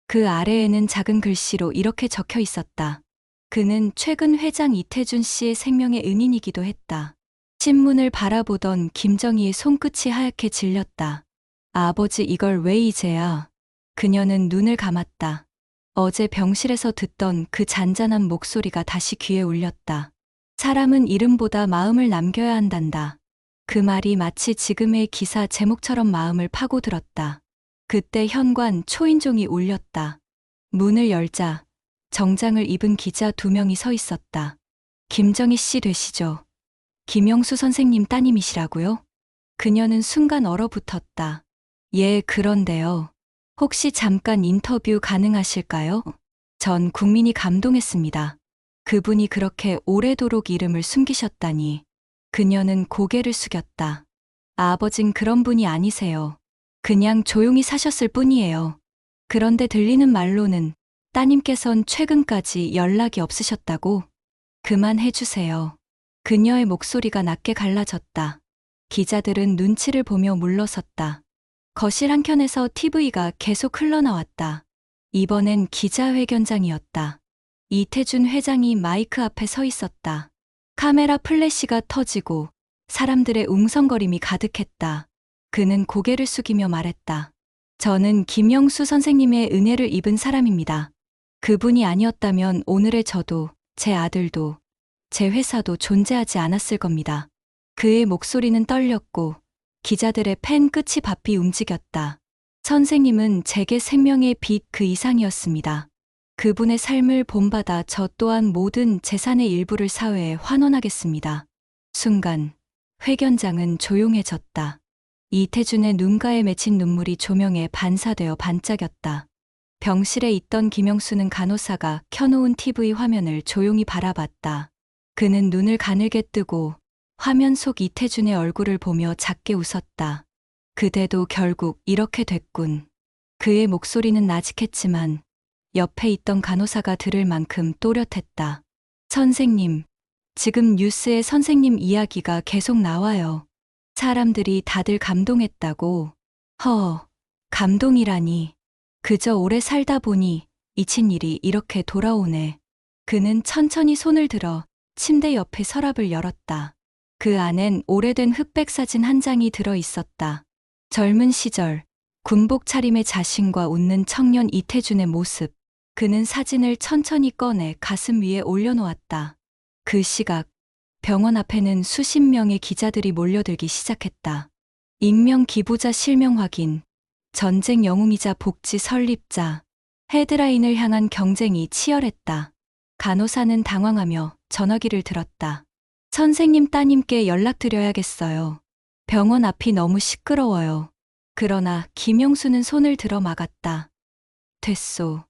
그 아래에는 작은 글씨로 이렇게 적혀 있었다. 그는 최근 회장 이태준 씨의 생명의 은인이기도 했다. 신문을 바라보던 김정희의 손끝이 하얗게 질렸다. 아버지 이걸 왜 이제야? 그녀는 눈을 감았다. 어제 병실에서 듣던 그 잔잔한 목소리가 다시 귀에 울렸다. 사람은 이름보다 마음을 남겨야 한단다. 그 말이 마치 지금의 기사 제목처럼 마음을 파고들었다. 그때 현관 초인종이 울렸다. 문을 열자 정장을 입은 기자 2명이 서 있었다. 김정희 씨 되시죠? 김영수 선생님 따님이시라고요? 그녀는 순간 얼어붙었다. 예, 그런데요. 혹시 잠깐 인터뷰 가능하실까요? 전 국민이 감동했습니다. 그분이 그렇게 오래도록 이름을 숨기셨다니. 그녀는 고개를 숙였다. 아버진 그런 분이 아니세요. 그냥 조용히 사셨을 뿐이에요. 그런데 들리는 말로는 따님께선 최근까지 연락이 없으셨다고? 그만해주세요. 그녀의 목소리가 낮게 갈라졌다. 기자들은 눈치를 보며 물러섰다. 거실 한켠에서 TV가 계속 흘러나왔다. 이번엔 기자회견장이었다. 이태준 회장이 마이크 앞에 서 있었다. 카메라 플래시가 터지고 사람들의 웅성거림이 가득했다. 그는 고개를 숙이며 말했다. 저는 김영수 선생님의 은혜를 입은 사람입니다. 그분이 아니었다면 오늘의 저도, 제 아들도, 제 회사도 존재하지 않았을 겁니다. 그의 목소리는 떨렸고 기자들의 펜 끝이 바삐 움직였다. 선생님은 제게 생명의 빛 그 이상이었습니다. 그분의 삶을 본받아 저 또한 모든 재산의 일부를 사회에 환원하겠습니다. 순간 회견장은 조용해졌다. 이태준의 눈가에 맺힌 눈물이 조명에 반사되어 반짝였다. 병실에 있던 김영수는 간호사가 켜놓은 TV 화면을 조용히 바라봤다. 그는 눈을 가늘게 뜨고 화면 속 이태준의 얼굴을 보며 작게 웃었다. 그대도 결국 이렇게 됐군. 그의 목소리는 나직했지만 옆에 있던 간호사가 들을 만큼 또렷했다. 선생님, 지금 뉴스에 선생님 이야기가 계속 나와요. 사람들이 다들 감동했다고. 감동이라니. 그저 오래 살다 보니 잊힌 일이 이렇게 돌아오네. 그는 천천히 손을 들어 침대 옆에 서랍을 열었다. 그 안엔 오래된 흑백 사진 한 장이 들어 있었다. 젊은 시절, 군복 차림의 자신과 웃는 청년 이태준의 모습. 그는 사진을 천천히 꺼내 가슴 위에 올려놓았다. 그 시각, 병원 앞에는 수십 명의 기자들이 몰려들기 시작했다. 익명 기부자 실명 확인, 전쟁 영웅이자 복지 설립자, 헤드라인을 향한 경쟁이 치열했다. 간호사는 당황하며 전화기를 들었다. 선생님 따님께 연락드려야겠어요. 병원 앞이 너무 시끄러워요. 그러나 김영수는 손을 들어 막았다. 됐소.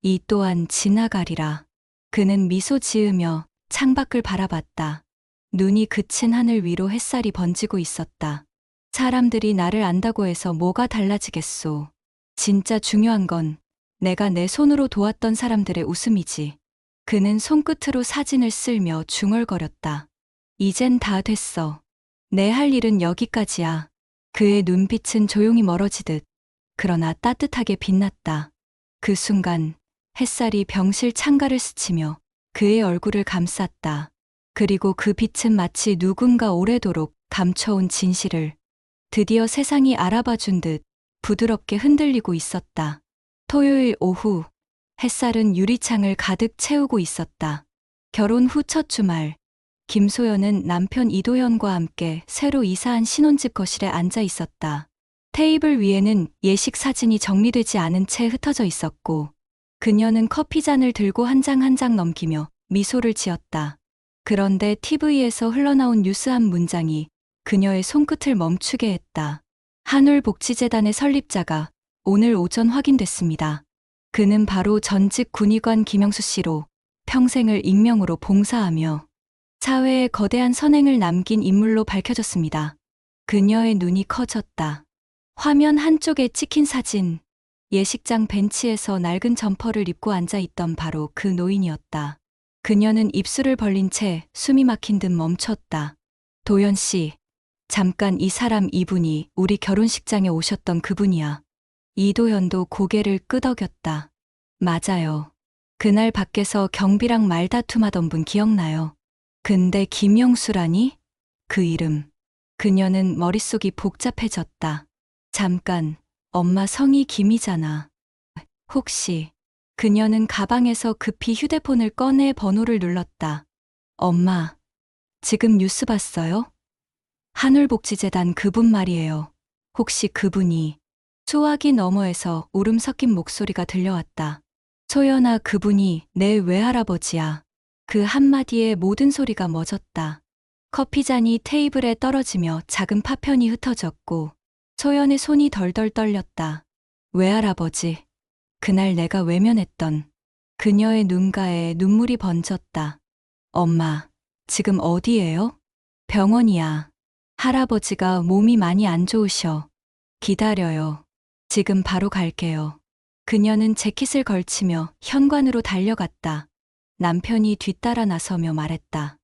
이 또한 지나가리라. 그는 미소 지으며 창밖을 바라봤다. 눈이 그친 하늘 위로 햇살이 번지고 있었다. 사람들이 나를 안다고 해서 뭐가 달라지겠소. 진짜 중요한 건 내가 내 손으로 도왔던 사람들의 웃음이지. 그는 손끝으로 사진을 쓸며 중얼거렸다. 이젠 다 됐어. 내 할 일은 여기까지야. 그의 눈빛은 조용히 멀어지듯 그러나 따뜻하게 빛났다. 그 순간 햇살이 병실 창가를 스치며 그의 얼굴을 감쌌다. 그리고 그 빛은 마치 누군가 오래도록 감춰온 진실을 드디어 세상이 알아봐준 듯 부드럽게 흔들리고 있었다. 토요일 오후 햇살은 유리창을 가득 채우고 있었다. 결혼 후 첫 주말, 김소연은 남편 이도현과 함께 새로 이사한 신혼집 거실에 앉아 있었다. 테이블 위에는 예식 사진이 정리되지 않은 채 흩어져 있었고, 그녀는 커피잔을 들고 한 장 한 장 넘기며 미소를 지었다. 그런데 TV에서 흘러나온 뉴스 한 문장이 그녀의 손끝을 멈추게 했다. 한울복지재단의 설립자가 오늘 오전 확인됐습니다. 그는 바로 전직 군의관 김영수 씨로 평생을 익명으로 봉사하며 사회에 거대한 선행을 남긴 인물로 밝혀졌습니다. 그녀의 눈이 커졌다. 화면 한쪽에 찍힌 사진, 예식장 벤치에서 낡은 점퍼를 입고 앉아있던 바로 그 노인이었다. 그녀는 입술을 벌린 채 숨이 막힌 듯 멈췄다. 도연 씨, 잠깐 이 사람 이분이 우리 결혼식장에 오셨던 그분이야. 이도현도 고개를 끄덕였다. 맞아요. 그날 밖에서 경비랑 말다툼하던 분 기억나요. 근데 김영수라니? 그 이름. 그녀는 머릿속이 복잡해졌다. 잠깐, 엄마 성이 김이잖아. 혹시. 그녀는 가방에서 급히 휴대폰을 꺼내 번호를 눌렀다. 엄마, 지금 뉴스 봤어요? 한울복지재단 그분 말이에요. 혹시 그분이. 소화기 너머에서 울음 섞인 목소리가 들려왔다. 소연아, 그분이 내 외할아버지야. 그 한마디에 모든 소리가 멎었다. 커피잔이 테이블에 떨어지며 작은 파편이 흩어졌고 소연의 손이 덜덜 떨렸다. 외할아버지. 그날 내가 외면했던 그녀의 눈가에 눈물이 번졌다. 엄마, 지금 어디예요? 병원이야. 할아버지가 몸이 많이 안 좋으셔. 기다려요. 지금 바로 갈게요. 그녀는 재킷을 걸치며 현관으로 달려갔다. 남편이 뒤따라 나서며 말했다.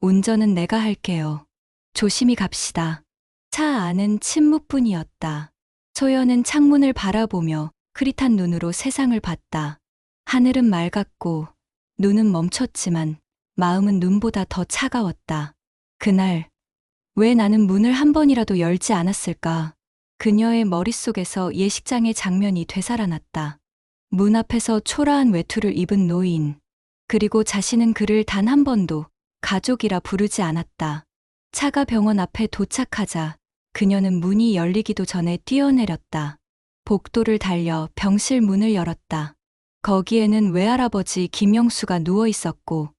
운전은 내가 할게요. 조심히 갑시다. 차 안은 침묵뿐이었다. 소연은 창문을 바라보며 흐릿한 눈으로 세상을 봤다. 하늘은 맑았고 눈은 멈췄지만 마음은 눈보다 더 차가웠다. 그날 왜 나는 문을 한 번이라도 열지 않았을까? 그녀의 머릿속에서 예식장의 장면이 되살아났다. 문 앞에서 초라한 외투를 입은 노인. 그리고 자신은 그를 단 한 번도 가족이라 부르지 않았다. 차가 병원 앞에 도착하자 그녀는 문이 열리기도 전에 뛰어내렸다. 복도를 달려 병실 문을 열었다. 거기에는 외할아버지 김영수가 누워 있었고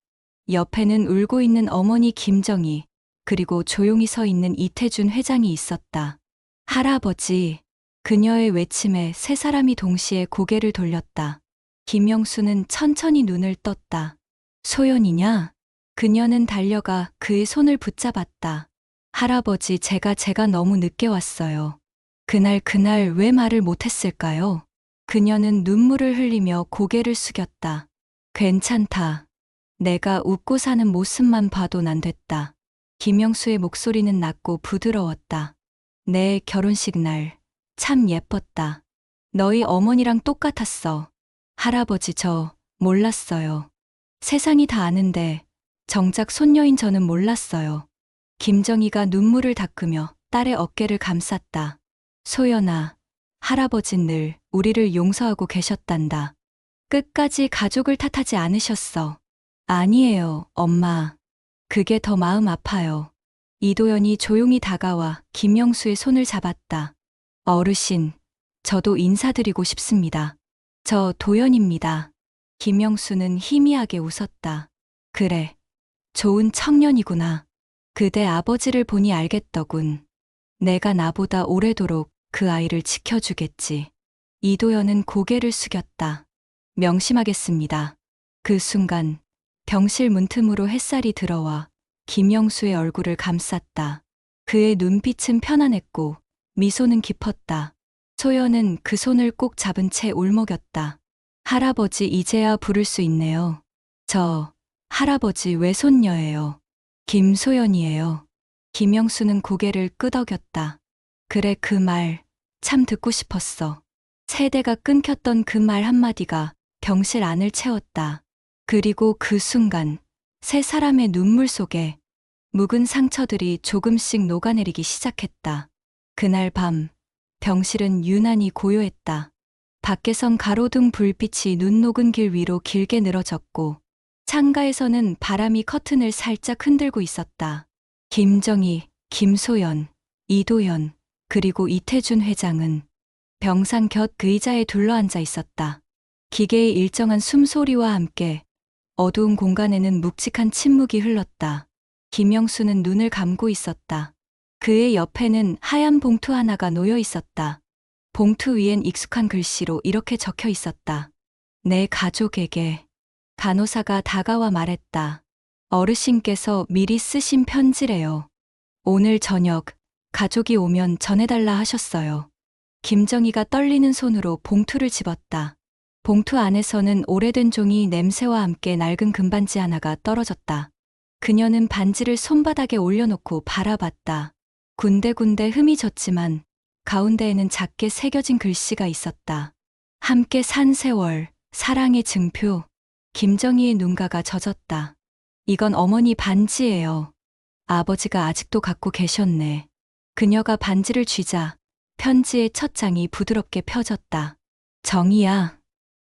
옆에는 울고 있는 어머니 김정희, 그리고 조용히 서 있는 이태준 회장이 있었다. 할아버지. 그녀의 외침에 세 사람이 동시에 고개를 돌렸다. 김영수는 천천히 눈을 떴다. 소연이냐? 그녀는 달려가 그의 손을 붙잡았다. 할아버지, 제가 너무 늦게 왔어요. 그날 왜 말을 못했을까요? 그녀는 눈물을 흘리며 고개를 숙였다. 괜찮다. 내가 웃고 사는 모습만 봐도 난 됐다. 김영수의 목소리는 낮고 부드러웠다. 내 결혼식 날 참 예뻤다. 너희 어머니랑 똑같았어. 할아버지, 저 몰랐어요. 세상이 다 아는데 정작 손녀인 저는 몰랐어요. 김정희가 눈물을 닦으며 딸의 어깨를 감쌌다. 소연아, 할아버진 늘 우리를 용서하고 계셨단다. 끝까지 가족을 탓하지 않으셨어. 아니에요, 엄마. 그게 더 마음 아파요. 이도연이 조용히 다가와 김영수의 손을 잡았다. 어르신, 저도 인사드리고 싶습니다. 저 도연입니다. 김영수는 희미하게 웃었다. 그래, 좋은 청년이구나. 그대 아버지를 보니 알겠더군. 내가 나보다 오래도록 그 아이를 지켜주겠지. 이도연은 고개를 숙였다. 명심하겠습니다. 그 순간 병실 문틈으로 햇살이 들어와 김영수의 얼굴을 감쌌다. 그의 눈빛은 편안했고 미소는 깊었다. 소연은 그 손을 꼭 잡은 채 울먹였다. 할아버지 이제야 부를 수 있네요. 저 할아버지 외손녀예요. 김소연이에요. 김영수는 고개를 끄덕였다. 그래, 그 말 참 듣고 싶었어. 세대가 끊겼던 그 말 한마디가 병실 안을 채웠다. 그리고 그 순간 세 사람의 눈물 속에 묵은 상처들이 조금씩 녹아내리기 시작했다. 그날 밤 병실은 유난히 고요했다. 밖에선 가로등 불빛이 눈 녹은 길 위로 길게 늘어졌고 창가에서는 바람이 커튼을 살짝 흔들고 있었다. 김정희, 김소연, 이도현, 그리고 이태준 회장은 병상 곁 의자에 둘러앉아 있었다. 기계의 일정한 숨소리와 함께 어두운 공간에는 묵직한 침묵이 흘렀다. 김영수는 눈을 감고 있었다. 그의 옆에는 하얀 봉투 하나가 놓여 있었다. 봉투 위엔 익숙한 글씨로 이렇게 적혀 있었다. 내 가족에게. 간호사가 다가와 말했다. 어르신께서 미리 쓰신 편지래요. 오늘 저녁 가족이 오면 전해달라 하셨어요. 김정희가 떨리는 손으로 봉투를 집었다. 봉투 안에서는 오래된 종이 냄새와 함께 낡은 금반지 하나가 떨어졌다. 그녀는 반지를 손바닥에 올려놓고 바라봤다. 군데군데 흠이 졌지만 가운데에는 작게 새겨진 글씨가 있었다. 함께 산 세월, 사랑의 증표. 김정희의 눈가가 젖었다. 이건 어머니 반지예요. 아버지가 아직도 갖고 계셨네. 그녀가 반지를 쥐자 편지의 첫 장이 부드럽게 펴졌다. 정희야,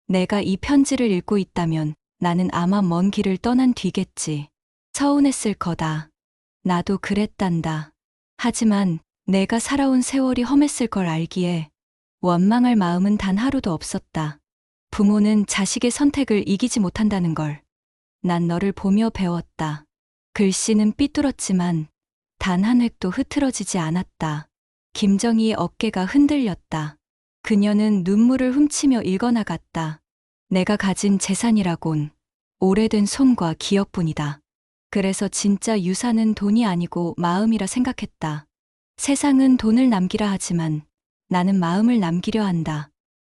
내가 이 편지를 읽고 있다면 나는 아마 먼 길을 떠난 뒤겠지. 서운했을 거다. 나도 그랬단다. 하지만 내가 살아온 세월이 험했을 걸 알기에 원망할 마음은 단 하루도 없었다. 부모는 자식의 선택을 이기지 못한다는 걸 난 너를 보며 배웠다. 글씨는 삐뚤었지만 단 한 획도 흐트러지지 않았다. 김정희의 어깨가 흔들렸다. 그녀는 눈물을 훔치며 읽어나갔다. 내가 가진 재산이라곤 오래된 손과 기억뿐이다. 그래서 진짜 유산은 돈이 아니고 마음이라 생각했다. 세상은 돈을 남기라 하지만 나는 마음을 남기려 한다.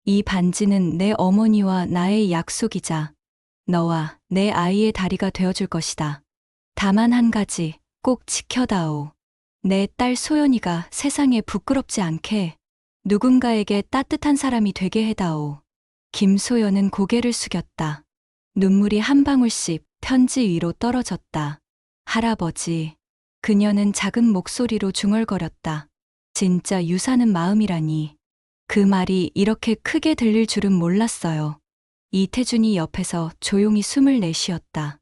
이 반지는 내 어머니와 나의 약속이자 너와 내 아이의 다리가 되어줄 것이다. 다만 한 가지 꼭 지켜다오. 내 딸 소연이가 세상에 부끄럽지 않게 누군가에게 따뜻한 사람이 되게 해다오. 김소연은 고개를 숙였다. 눈물이 한 방울씩 편지 위로 떨어졌다. 할아버지. 그녀는 작은 목소리로 중얼거렸다. 진짜 유사는 마음이라니. 그 말이 이렇게 크게 들릴 줄은 몰랐어요. 이태준이 옆에서 조용히 숨을 내쉬었다.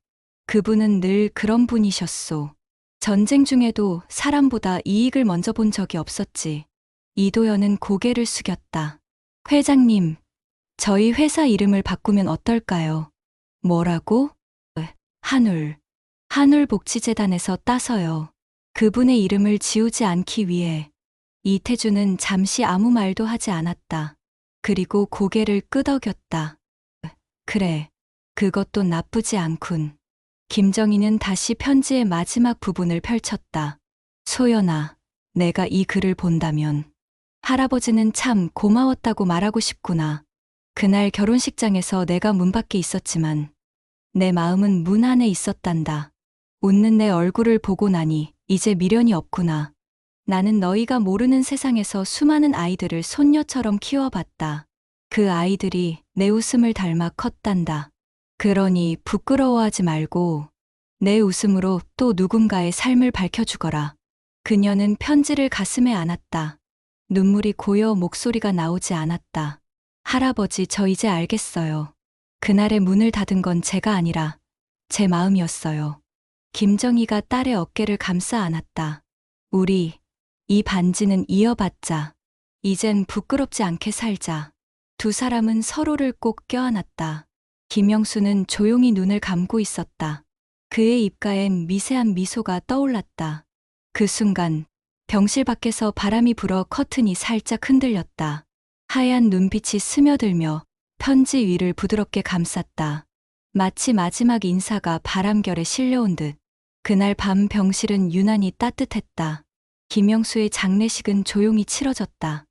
그분은 늘 그런 분이셨소. 전쟁 중에도 사람보다 이익을 먼저 본 적이 없었지. 이도현은 고개를 숙였다. 회장님, 저희 회사 이름을 바꾸면 어떨까요? 뭐라고? 한울. 한울복지재단에서 따서요. 그분의 이름을 지우지 않기 위해. 이태준은 잠시 아무 말도 하지 않았다. 그리고 고개를 끄덕였다. 그래, 그것도 나쁘지 않군. 김정희는 다시 편지의 마지막 부분을 펼쳤다. 소연아, 내가 이 글을 본다면 할아버지는 참 고마웠다고 말하고 싶구나. 그날 결혼식장에서 내가 문 밖에 있었지만 내 마음은 문 안에 있었단다. 웃는 내 얼굴을 보고 나니 이제 미련이 없구나. 나는 너희가 모르는 세상에서 수많은 아이들을 손녀처럼 키워봤다. 그 아이들이 내 웃음을 닮아 컸단다. 그러니 부끄러워하지 말고 내 웃음으로 또 누군가의 삶을 밝혀주거라. 그녀는 편지를 가슴에 안았다. 눈물이 고여 목소리가 나오지 않았다. 할아버지, 저 이제 알겠어요. 그날의 문을 닫은 건 제가 아니라 제 마음이었어요. 김정희가 딸의 어깨를 감싸 안았다. 우리 이 반지는 이어받자. 이젠 부끄럽지 않게 살자. 두 사람은 서로를 꼭 껴안았다. 김영수는 조용히 눈을 감고 있었다. 그의 입가엔 미세한 미소가 떠올랐다. 그 순간 병실 밖에서 바람이 불어 커튼이 살짝 흔들렸다. 하얀 눈빛이 스며들며 편지 위를 부드럽게 감쌌다. 마치 마지막 인사가 바람결에 실려온 듯. 그날 밤 병실은 유난히 따뜻했다. 김영수의 장례식은 조용히 치러졌다.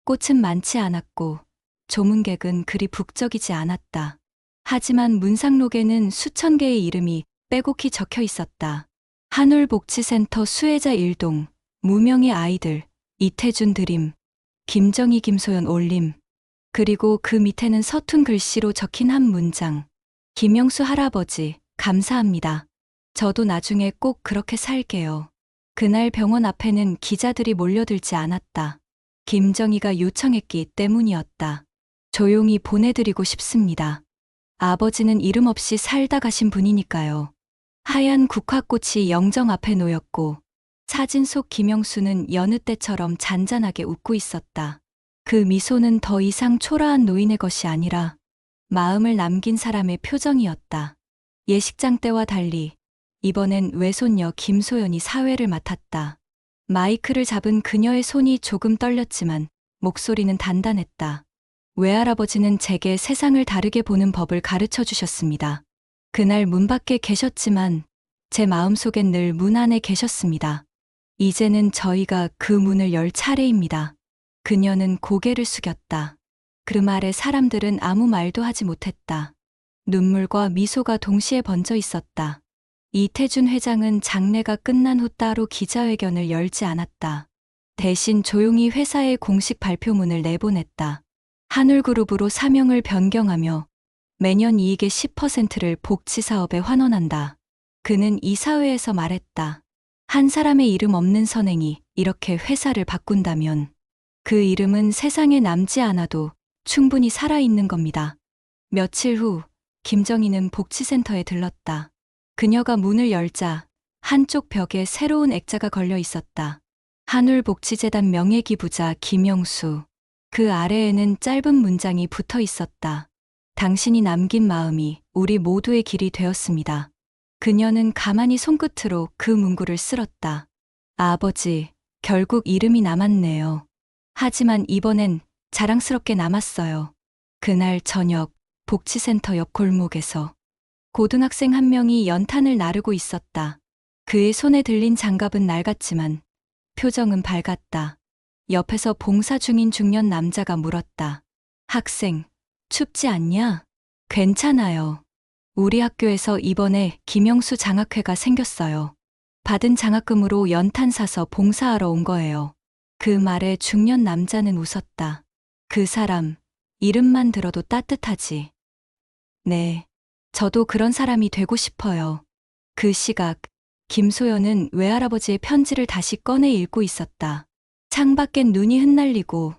꽃은 많지 않았고 조문객은 그리 북적이지 않았다. 하지만 문상록에는 수천 개의 이름이 빼곡히 적혀 있었다. 한울복지센터 수혜자 일동, 무명의 아이들, 이태준 드림, 김정희 김소연 올림. 그리고 그 밑에는 서툰 글씨로 적힌 한 문장. 김영수 할아버지, 감사합니다. 저도 나중에 꼭 그렇게 살게요. 그날 병원 앞에는 기자들이 몰려들지 않았다. 김정희가 요청했기 때문이었다. 조용히 보내드리고 싶습니다. 아버지는 이름 없이 살다 가신 분이니까요. 하얀 국화꽃이 영정 앞에 놓였고 사진 속 김영수는 여느 때처럼 잔잔하게 웃고 있었다. 그 미소는 더 이상 초라한 노인의 것이 아니라 마음을 남긴 사람의 표정이었다. 예식장 때와 달리 이번엔 외손녀 김소연이 사회를 맡았다. 마이크를 잡은 그녀의 손이 조금 떨렸지만 목소리는 단단했다. 외할아버지는 제게 세상을 다르게 보는 법을 가르쳐 주셨습니다. 그날 문 밖에 계셨지만 제 마음속엔 늘 문 안에 계셨습니다. 이제는 저희가 그 문을 열 차례입니다. 그녀는 고개를 숙였다. 그 말에 사람들은 아무 말도 하지 못했다. 눈물과 미소가 동시에 번져 있었다. 이태준 회장은 장례가 끝난 후 따로 기자회견을 열지 않았다. 대신 조용히 회사의 공식 발표문을 내보냈다. 한울그룹으로 사명을 변경하며 매년 이익의 10%를 복지사업에 환원한다. 그는 이사회에서 말했다. 한 사람의 이름 없는 선행이 이렇게 회사를 바꾼다면 그 이름은 세상에 남지 않아도 충분히 살아있는 겁니다. 며칠 후 김정희는 복지센터에 들렀다. 그녀가 문을 열자 한쪽 벽에 새로운 액자가 걸려 있었다. 한울복지재단 명예기부자 김영수. 그 아래에는 짧은 문장이 붙어 있었다. 당신이 남긴 마음이 우리 모두의 길이 되었습니다. 그녀는 가만히 손끝으로 그 문구를 쓸었다. 아버지, 결국 이름이 남았네요. 하지만 이번엔 자랑스럽게 남았어요. 그날 저녁 복지센터 옆 골목에서 고등학생 한 명이 연탄을 나르고 있었다. 그의 손에 들린 장갑은 낡았지만 표정은 밝았다. 옆에서 봉사 중인 중년 남자가 물었다. 학생, 춥지 않냐? 괜찮아요. 우리 학교에서 이번에 김영수 장학회가 생겼어요. 받은 장학금으로 연탄 사서 봉사하러 온 거예요. 그 말에 중년 남자는 웃었다. 그 사람, 이름만 들어도 따뜻하지. 네, 저도 그런 사람이 되고 싶어요. 그 시각, 김소연은 외할아버지의 편지를 다시 꺼내 읽고 있었다. 창밖엔 눈이 흩날리고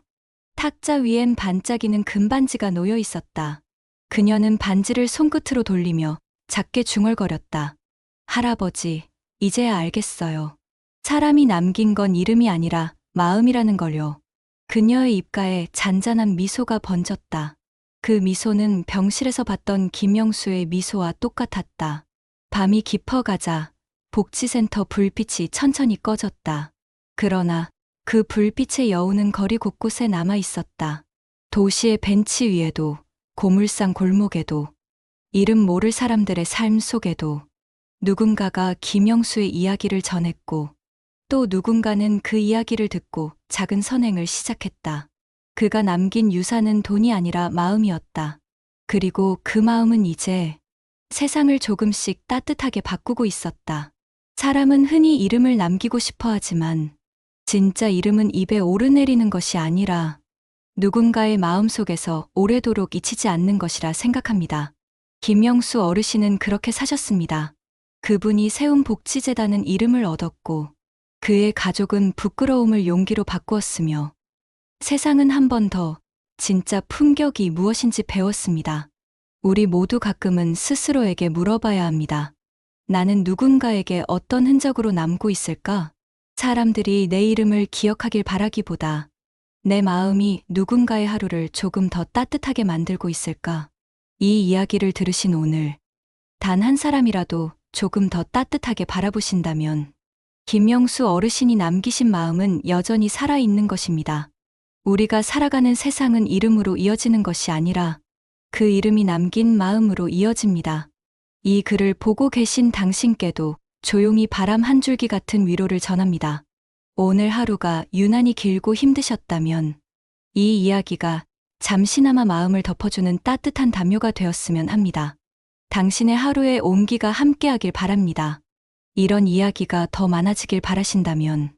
탁자 위엔 반짝이는 금반지가 놓여 있었다. 그녀는 반지를 손끝으로 돌리며 작게 중얼거렸다. 할아버지, 이제야 알겠어요. 사람이 남긴 건 이름이 아니라 마음이라는 걸요. 그녀의 입가에 잔잔한 미소가 번졌다. 그 미소는 병실에서 봤던 김영수의 미소와 똑같았다. 밤이 깊어가자 복지센터 불빛이 천천히 꺼졌다. 그러나 그 불빛의 여우는 거리 곳곳에 남아 있었다. 도시의 벤치 위에도, 고물상 골목에도, 이름 모를 사람들의 삶 속에도 누군가가 김영수의 이야기를 전했고 또 누군가는 그 이야기를 듣고 작은 선행을 시작했다. 그가 남긴 유산은 돈이 아니라 마음이었다. 그리고 그 마음은 이제 세상을 조금씩 따뜻하게 바꾸고 있었다. 사람은 흔히 이름을 남기고 싶어 하지만 진짜 이름은 입에 오르내리는 것이 아니라 누군가의 마음속에서 오래도록 잊히지 않는 것이라 생각합니다. 김영수 어르신은 그렇게 사셨습니다. 그분이 세운 복지재단은 이름을 얻었고 그의 가족은 부끄러움을 용기로 바꾸었으며 세상은 한 번 더 진짜 품격이 무엇인지 배웠습니다. 우리 모두 가끔은 스스로에게 물어봐야 합니다. 나는 누군가에게 어떤 흔적으로 남고 있을까? 사람들이 내 이름을 기억하길 바라기보다 내 마음이 누군가의 하루를 조금 더 따뜻하게 만들고 있을까? 이 이야기를 들으신 오늘 단 한 사람이라도 조금 더 따뜻하게 바라보신다면 김영수 어르신이 남기신 마음은 여전히 살아있는 것입니다. 우리가 살아가는 세상은 이름으로 이어지는 것이 아니라 그 이름이 남긴 마음으로 이어집니다. 이 글을 보고 계신 당신께도 조용히 바람 한 줄기 같은 위로를 전합니다. 오늘 하루가 유난히 길고 힘드셨다면 이 이야기가 잠시나마 마음을 덮어주는 따뜻한 담요가 되었으면 합니다. 당신의 하루에 온기가 함께하길 바랍니다. 이런 이야기가 더 많아지길 바라신다면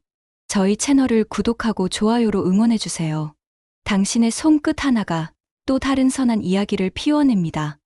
저희 채널을 구독하고 좋아요로 응원해주세요. 당신의 손끝 하나가 또 다른 선한 이야기를 피워냅니다.